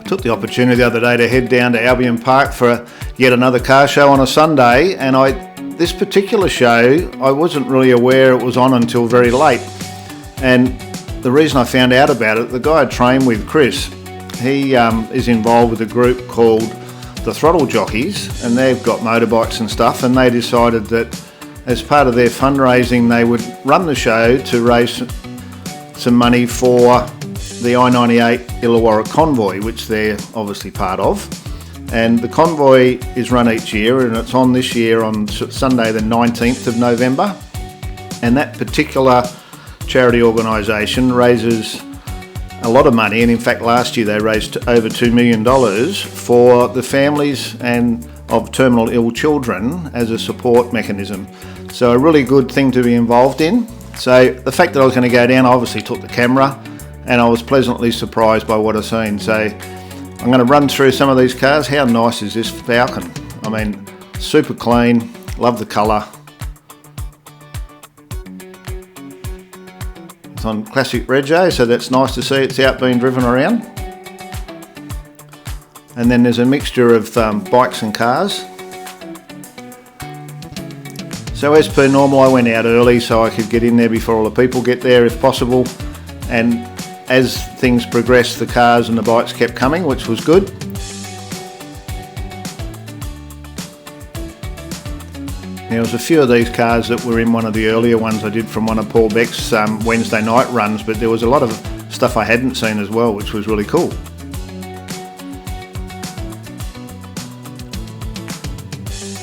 Took the opportunity the other day to head down to Albion Park for yet another car show on a Sunday, and this particular show I wasn't really aware it was on until very late. And the reason I found out about it, the guy I trained with, Chris, he is involved with a group called the Throttle Jockies, and they've got motorbikes and stuff, and they decided that as part of their fundraising they would run the show to raise some money for the i98 Illawarra Convoy, which they're obviously part of. And the convoy is run each year, and it's on this year on Sunday the 19th of November. And that particular charity organisation raises a lot of money, and in fact last year they raised over $2 million for the families of terminal ill children as a support mechanism. So a really good thing to be involved in. So the fact that I was going to go down, I obviously took the camera, and I was pleasantly surprised by what I've seen. So I'm going to run through some of these cars. How nice is this Falcon? I mean, super clean, love the colour. It's on classic rego, so that's nice to see it's out being driven around. And then there's a mixture of bikes and cars. So as per normal, I went out early so I could get in there before all the people get there if possible. And as things progressed, the cars and the bikes kept coming, which was good. There was a few of these cars that were in one of the earlier ones I did from one of Paul Beck's Wednesday night runs, but there was a lot of stuff I hadn't seen as well, which was really cool.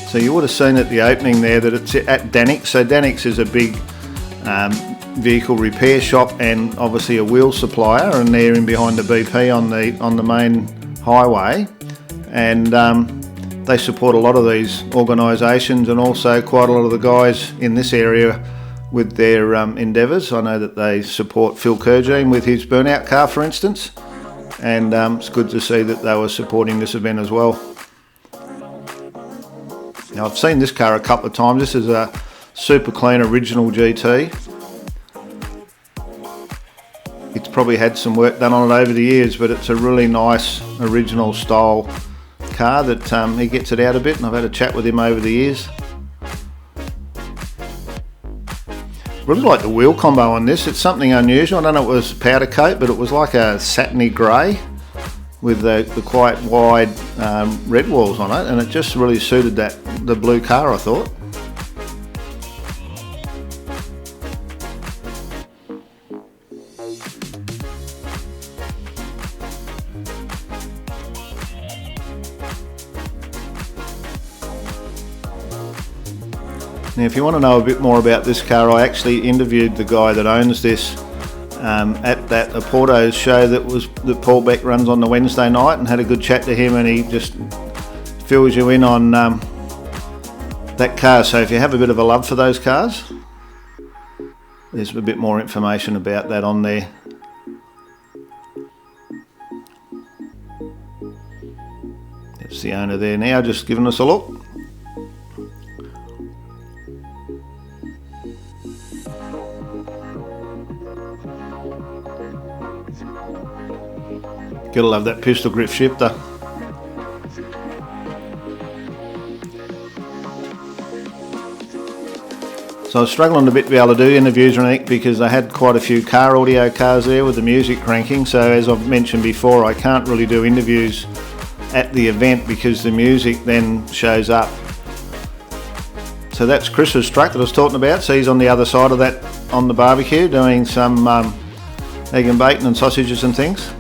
So you would have seen at the opening there that it's at Danics. So Danics is a big vehicle repair shop and obviously a wheel supplier, and they're in behind the BP on the main highway, and they support a lot of these organisations and also quite a lot of the guys in this area with their endeavours. I know that they support Phil Kurgene with his burnout car, for instance, and it's good to see that they were supporting this event as well. Now I've seen this car a couple of times. This is a super clean original GT. It's probably had some work done on it over the years, but it's a really nice original style car that he gets it out a bit, and I've had a chat with him over the years. Really like the wheel combo on this. It's something unusual. I don't know if it was powder coat, but it was like a satiny grey with the quite wide red walls on it, and it just really suited the blue car, I thought. Now if you want to know a bit more about this car, I actually interviewed the guy that owns this at that Oporto's show that Paul Beck runs on the Wednesday night, and had a good chat to him, and he just fills you in on that car. So if you have a bit of a love for those cars, there's a bit more information about that on there. That's the owner there now, just giving us a look. Gotta love that pistol grip shifter. So I was struggling a bit to be able to do interviews or anything because I had quite a few car audio cars there with the music cranking. So as I've mentioned before, I can't really do interviews at the event because the music then shows up. So that's Chris's truck that I was talking about. So he's on the other side of that on the barbecue doing some egg and bacon and sausages and things.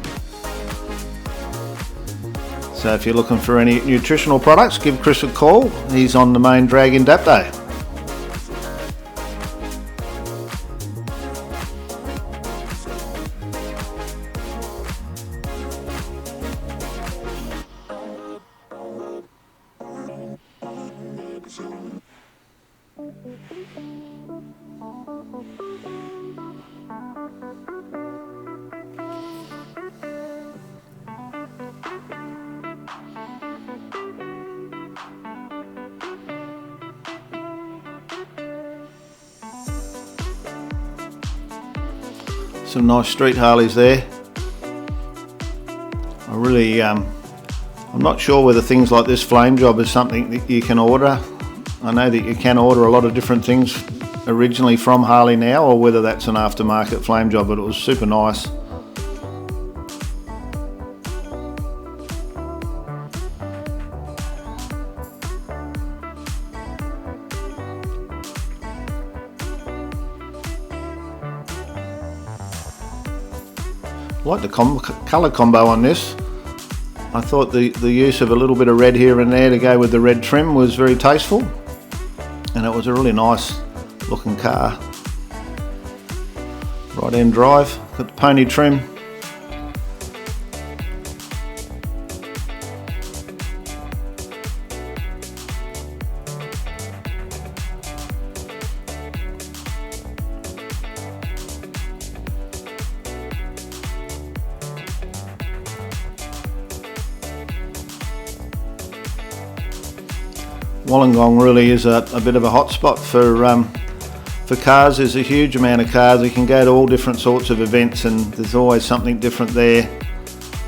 So if you're looking for any nutritional products, give Chris a call. He's on the main drag in Dapto. Some nice street Harleys there. I'm not sure whether things like this flame job is something that you can order. I know that you can order a lot of different things originally from Harley now, or whether that's an aftermarket flame job, but it was super nice. I like the colour combo on this. I thought the use of a little bit of red here and there to go with the red trim was very tasteful, and it was a really nice looking car. Right end drive, got the pony trim. Wollongong really is a bit of a hot spot for cars. There's a huge amount of cars. You can go to all different sorts of events, and there's always something different there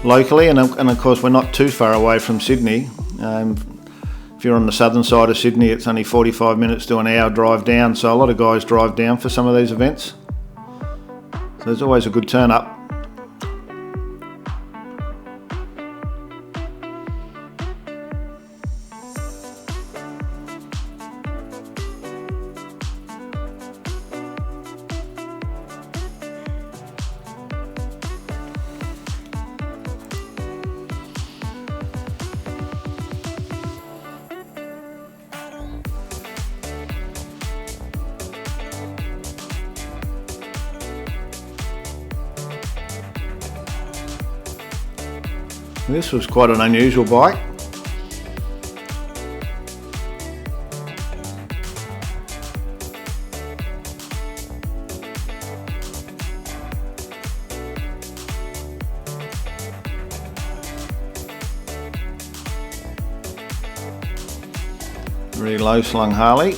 locally, and of course we're not too far away from Sydney. If you're on the southern side of Sydney, it's only 45 minutes to an hour drive down, so a lot of guys drive down for some of these events. So there's always a good turn up. This was quite an unusual bike. Really low slung Harley.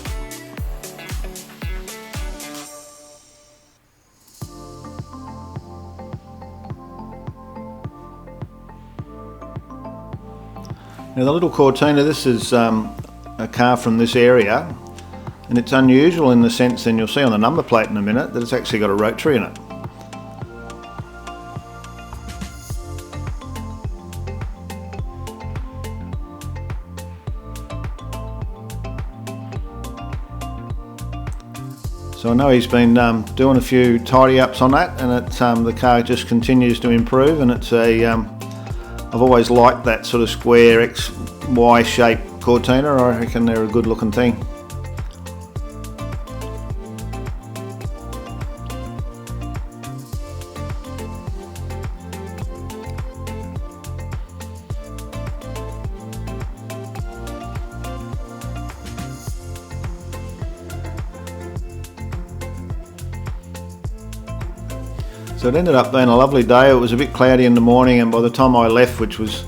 Now the little Cortina, this is a car from this area, and it's unusual in the sense, and you'll see on the number plate in a minute, that it's actually got a rotary in it. So I know he's been doing a few tidy ups on that, and the car just continues to improve, and it's I've always liked that sort of square XY shaped Cortina. I reckon they're a good looking thing. So it ended up being a lovely day. It was a bit cloudy in the morning, and by the time I left, which was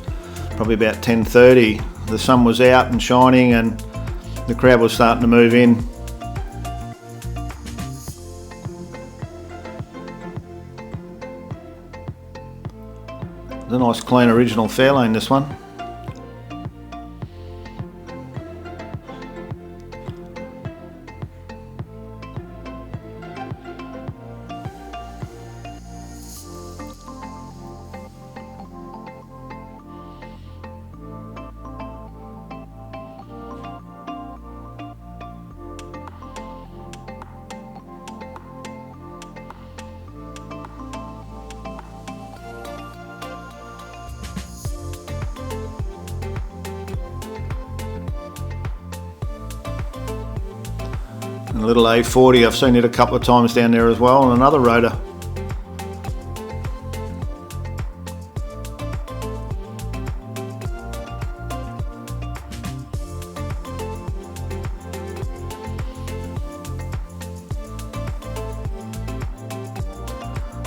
probably about 10:30, the sun was out and shining, and the crowd was starting to move in. It's a nice clean original Fairlane, this one. A little A40, I've seen it a couple of times down there as well, on another rotor.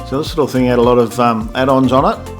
So this little thing had a lot of add-ons on it.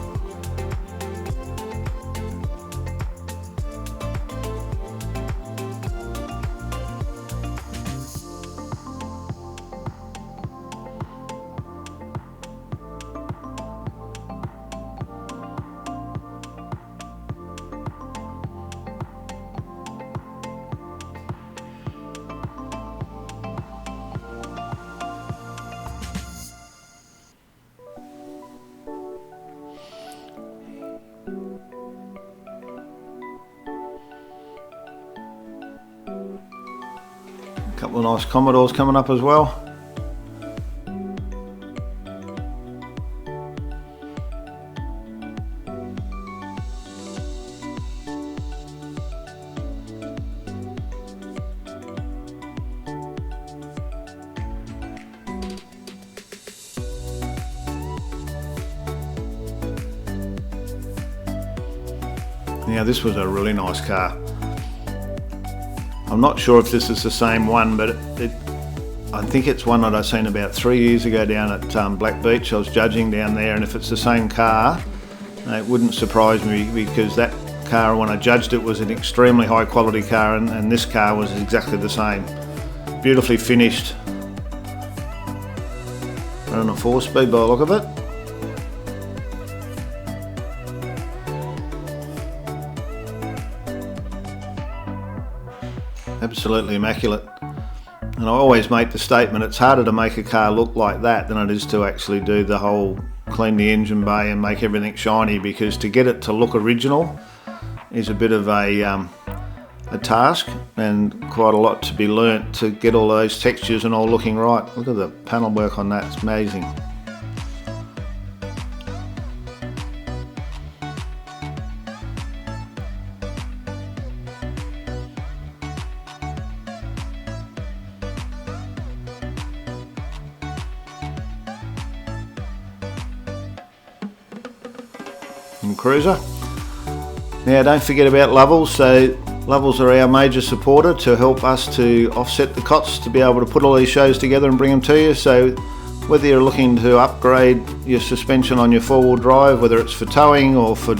A couple of nice Commodores coming up as well. Now this was a really nice car. I'm not sure if this is the same one, but I think it's one that I seen about 3 years ago down at Black Beach. I was judging down there, and if it's the same car, it wouldn't surprise me, because that car, when I judged it, was an extremely high quality car, and this car was exactly the same. Beautifully finished. Running a 4-speed by the look of it. Absolutely immaculate. And I always make the statement, it's harder to make a car look like that than it is to actually do the whole clean the engine bay and make everything shiny, because to get it to look original is a bit of a task, and quite a lot to be learnt to get all those textures and all looking right. Look at the panel work on that, it's amazing. Cruiser. Now don't forget about Levels. So Levels are our major supporter to help us to offset the costs to be able to put all these shows together and bring them to you. So whether you're looking to upgrade your suspension on your 4-wheel drive, whether it's for towing or for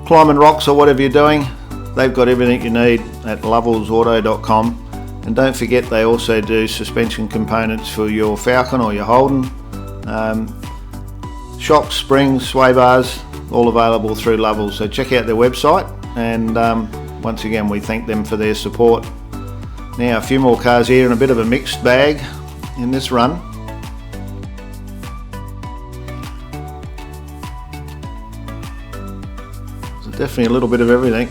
climbing rocks or whatever you're doing, they've got everything you need at levelsauto.com. And don't forget, they also do suspension components for your Falcon or your Holden, shocks, springs, sway bars, all available through Levels. So check out their website, and once again we thank them for their support. Now a few more cars here in a bit of a mixed bag in this run. So definitely a little bit of everything.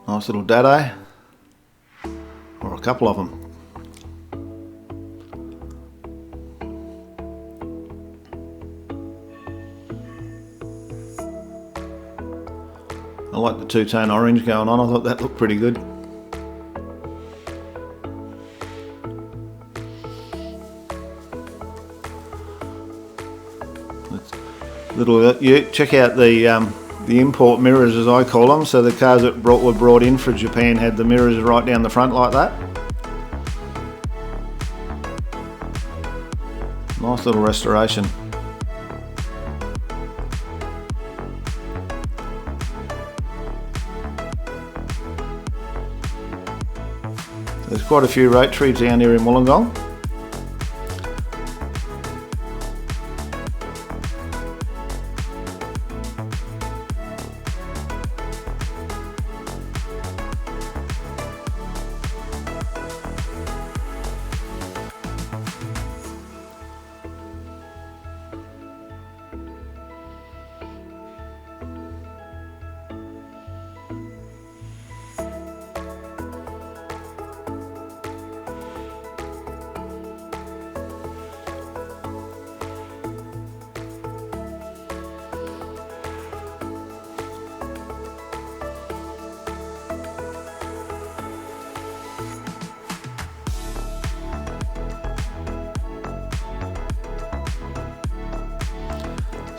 Nice little Dado, or a couple of them. I like the two-tone orange going on, I thought that looked pretty good. Check out the import mirrors, as I call them. So the cars that were brought in from Japan had the mirrors right down the front like that. Nice little restoration. There's quite a few rotaries down here in Wollongong.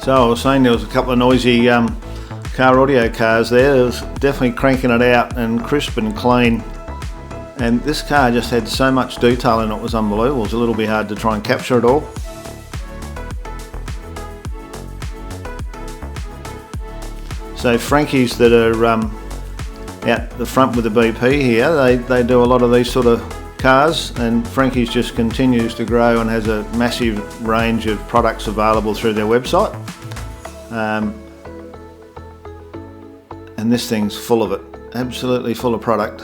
So I was saying there was a couple of noisy car audio cars there. It was definitely cranking it out and crisp and clean. And this car just had so much detail in it, it was unbelievable. It was a little bit hard to try and capture it all. So Frankies that are out the front with the BP here, they do a lot of these sort of cars, and Frankie's just continues to grow and has a massive range of products available through their website, and this thing's full of it, absolutely full of product.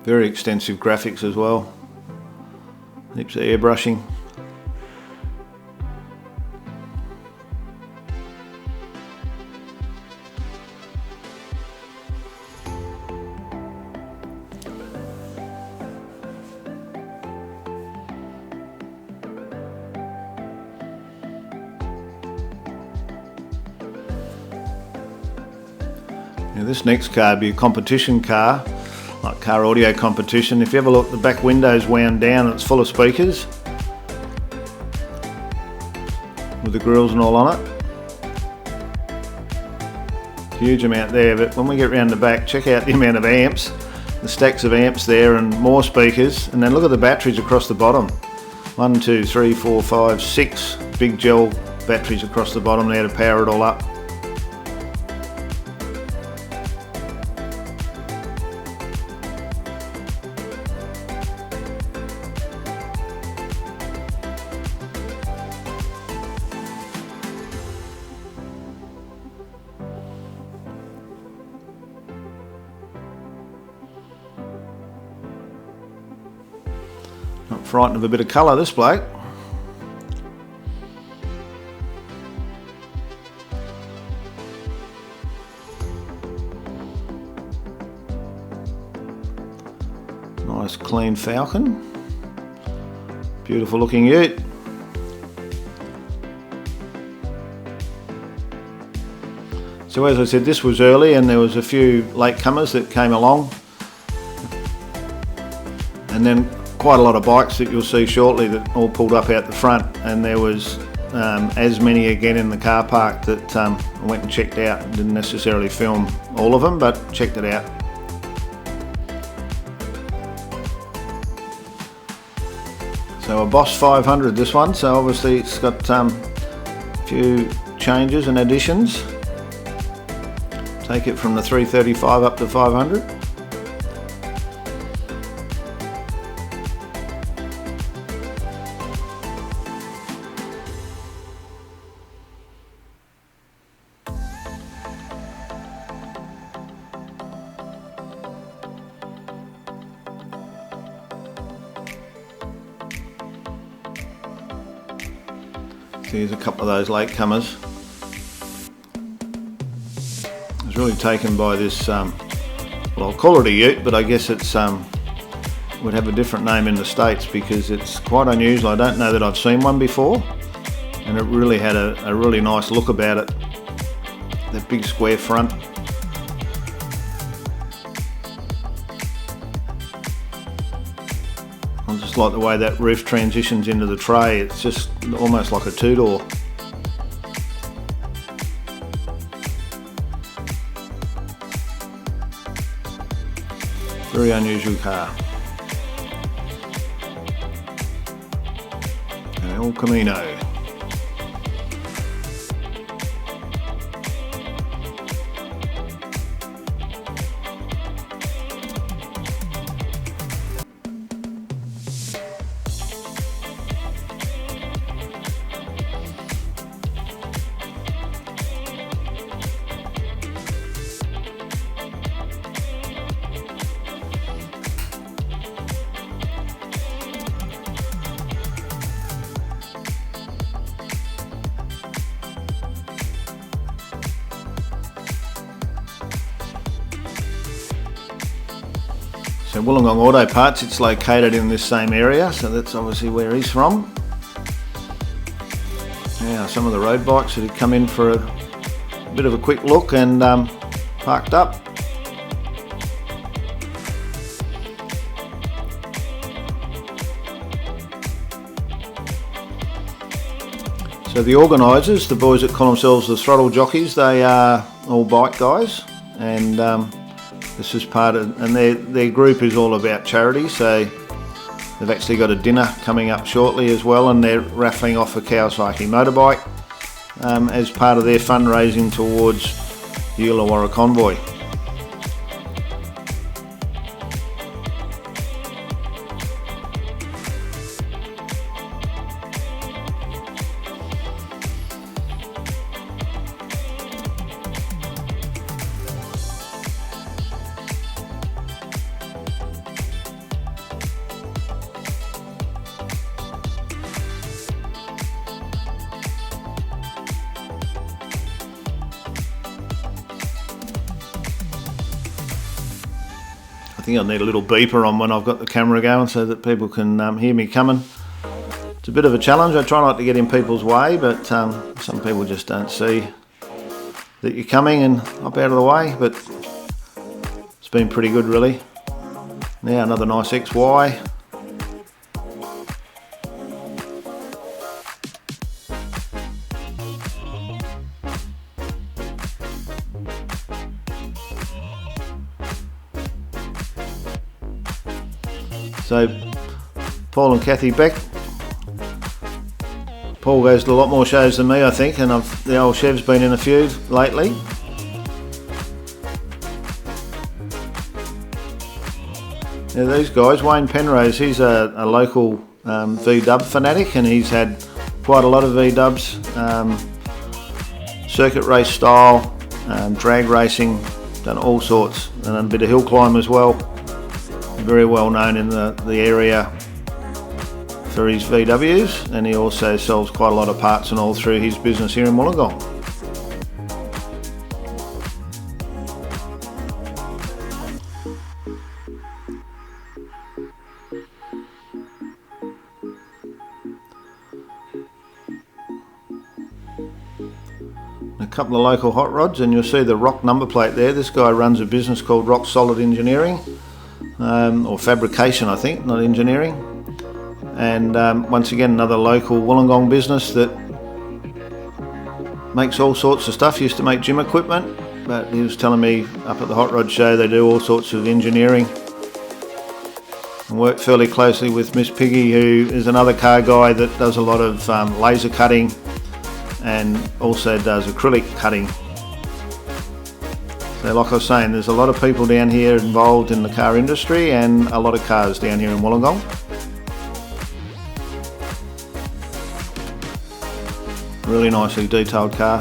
Very extensive graphics as well. Heaps of airbrushing. Now this next car will be a competition car, like car audio competition. If you have a look, the back window's wound down and it's full of speakers with the grills and all on it. Huge amount there, but when we get round the back, check out the amount of amps, the stacks of amps there and more speakers, and then look at the batteries across the bottom. 1, 2, 3, 4, 5, 6 big gel batteries across the bottom there to power it all up. Not frightened of a bit of colour, this bloke. Nice clean Falcon. Beautiful looking ute. So as I said, this was early and there was a few latecomers that came along. And then quite a lot of bikes that you'll see shortly that all pulled up out the front, and there was as many again in the car park that I went and checked out. Didn't necessarily film all of them, but checked it out. So a Boss 500 this one, so obviously it's got a few changes and additions. Take it from the 335 up to 500. Here's a couple of those latecomers. I was really taken by this, well, I'll call it a ute, but I guess it's would have a different name in the States because it's quite unusual. I don't know that I've seen one before, and it really had a really nice look about it. That big square front. I just like the way that roof transitions into the tray. It's just almost like a two-door. Very unusual car. El Camino. So Wollongong Auto Parts, it's located in this same area, so that's obviously where he's from. Now some of the road bikes that have come in for a bit of a quick look and parked up. So the organisers, the boys that call themselves the Throttle Jockies, they are all bike guys, and this is part of, and their group is all about charity, so they've actually got a dinner coming up shortly as well, and they're raffling off a Kawasaki motorbike as part of their fundraising towards the Illawarra Convoy. think I need a little beeper on when I've got the camera going so that people can hear me coming. It's a bit of a challenge. I try not to get in people's way, but some people just don't see that you're coming and hop out of the way, but it's been pretty good really. Now another nice XY. So Paul and Kathy Beck. Paul goes to a lot more shows than me, I think, and the old Chev's been in a few lately. Now these guys, Wayne Penrose, he's a local V-dub fanatic, and he's had quite a lot of V-dubs, circuit race style, drag racing, done all sorts, and a bit of hill climb as well. Very well known in the area for his VWs, and he also sells quite a lot of parts and all through his business here in Wollongong. A couple of local hot rods, and you'll see the Rock number plate there. This guy runs a business called Rock Solid Engineering. Or fabrication, I think, not engineering. And once again, another local Wollongong business that makes all sorts of stuff. Used to make gym equipment, but he was telling me up at the Hot Rod Show they do all sorts of engineering and work fairly closely with Miss Piggy, who is another car guy that does a lot of laser cutting and also does acrylic cutting. So like I was saying, there's a lot of people down here involved in the car industry and a lot of cars down here in Wollongong. Really nicely detailed car.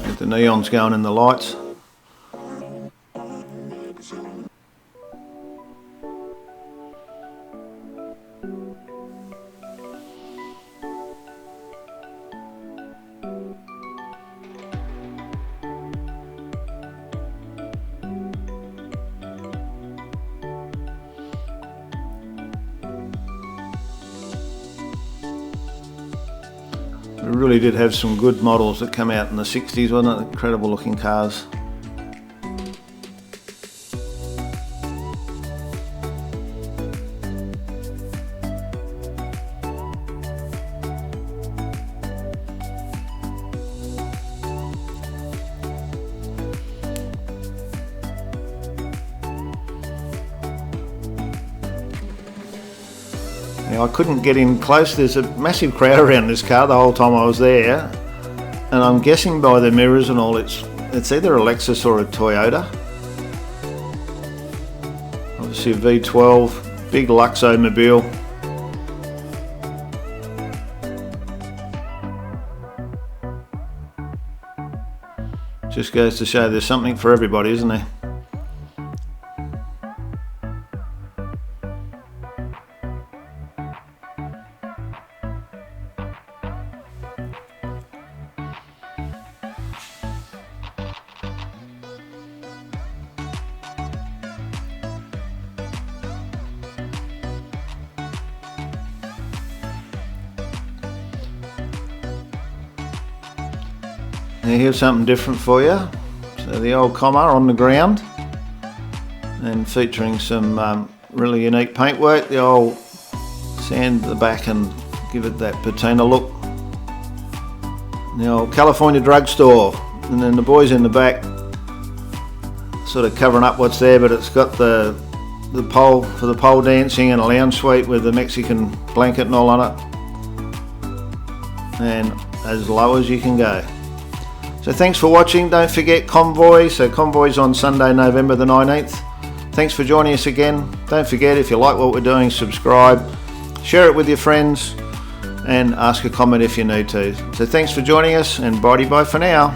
Get the neons going in the lights. We really did have some good models that come out in the 60s, wasn't it? Incredible looking cars. Now, I couldn't get in close. There's a massive crowd around this car the whole time I was there, and I'm guessing by the mirrors and all it's either a Lexus or a Toyota. Obviously a V12, big Luxo mobile. Just goes to show there's something for everybody, isn't there? Now here's something different for you. So the old comma on the ground and featuring some really unique paintwork. The old sand at the back and give it that patina look. The old California drugstore, and then the boys in the back sort of covering up what's there, but it's got the pole for the pole dancing and a lounge suite with the Mexican blanket and all on it, and as low as you can go. So thanks for watching. Don't forget Convoy. So Convoy's on Sunday, November the 19th. Thanks for joining us again. Don't forget, if you like what we're doing, subscribe, share it with your friends, and ask a comment if you need to. So thanks for joining us, and bye for now.